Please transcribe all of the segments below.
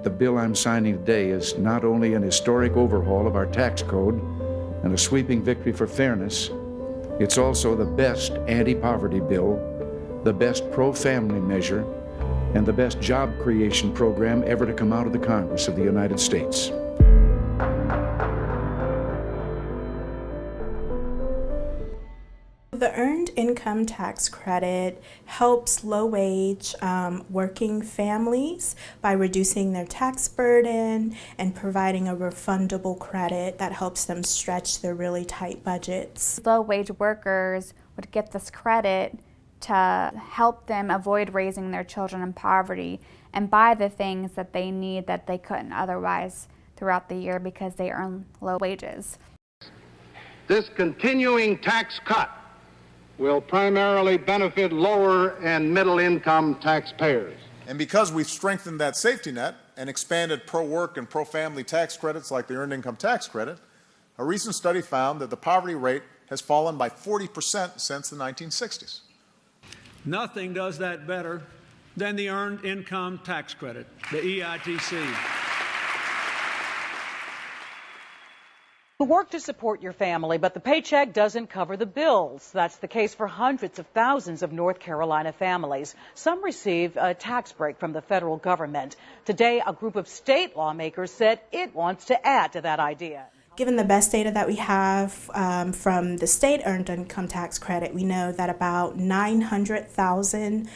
the bill I'm signing today is not only an historic overhaul of our tax code and a sweeping victory for fairness, it's also the best anti-poverty bill, the best pro-family measure, and the best job creation program ever to come out of the Congress of the United States. The Earned Income Tax Credit helps low-wage working families by reducing their tax burden and providing a refundable credit that helps them stretch their really tight budgets. Low-wage workers would get this credit to help them avoid raising their children in poverty and buy the things that they need that they couldn't otherwise throughout the year because they earn low wages. This continuing tax cut will primarily benefit lower and middle income taxpayers. And because we've strengthened that safety net and expanded pro-work and pro-family tax credits like the Earned Income Tax Credit, a recent study found that the poverty rate has fallen by 40% since the 1960s. Nothing does that better than the Earned Income Tax Credit, the EITC. You work to support your family, but the paycheck doesn't cover the bills. That's the case for hundreds of thousands of North Carolina families. Some receive a tax break from the federal government. Today, a group of state lawmakers said it wants to add to that idea. Given the best data that we have from the state Earned Income Tax Credit, we know that about 900,000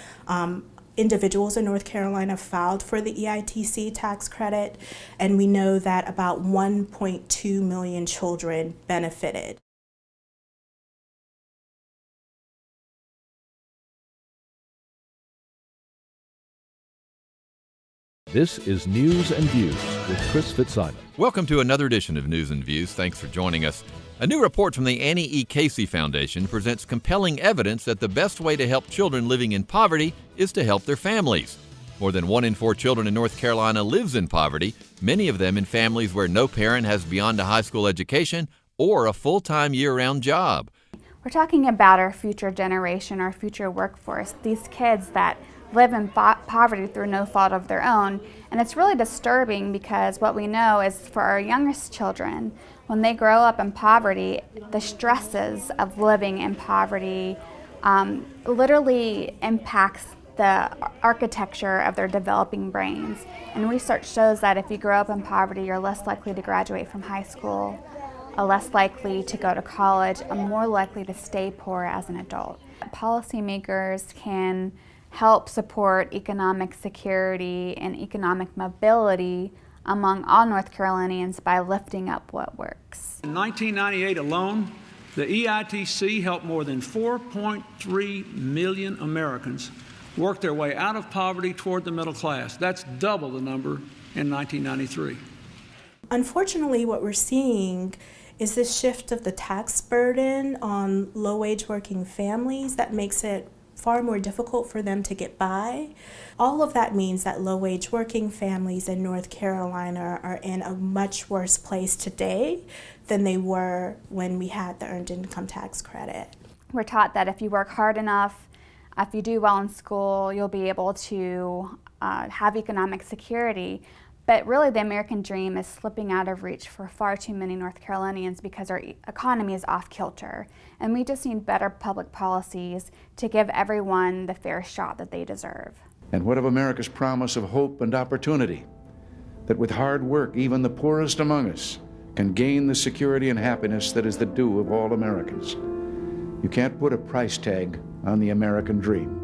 individuals in North Carolina filed for the EITC tax credit, and we know that about 1.2 million children benefited. This is News and Views with Chris Fitzsimon. Welcome to another edition of News and Views. Thanks for joining us. A new report from the Annie E. Casey Foundation presents compelling evidence that the best way to help children living in poverty is to help their families. More than 1 in 4 children in North Carolina lives in poverty, many of them in families where no parent has beyond a high school education or a full-time year-round job. We're talking about our future generation, our future workforce, these kids that live in poverty through no fault of their own. And it's really disturbing because what we know is for our youngest children, when they grow up in poverty, the stresses of living in poverty literally impacts the architecture of their developing brains. And research shows that if you grow up in poverty, you're less likely to graduate from high school, less likely to go to college, and more likely to stay poor as an adult. Policymakers can help support economic security and economic mobility among all North Carolinians by lifting up what works. In 1998 alone, the EITC helped more than 4.3 million Americans work their way out of poverty toward the middle class. That's double the number in 1993. Unfortunately, what we're seeing is this shift of the tax burden on low-wage working families that makes it far more difficult for them to get by. All of that means that low-wage working families in North Carolina are in a much worse place today than they were when we had the Earned Income Tax Credit. We're taught that if you work hard enough, if you do well in school, you'll be able to have economic security. But really the American dream is slipping out of reach for far too many North Carolinians because our economy is off kilter. And we just need better public policies to give everyone the fair shot that they deserve. And what of America's promise of hope and opportunity? That with hard work, even the poorest among us can gain the security and happiness that is the due of all Americans. You can't put a price tag on the American dream.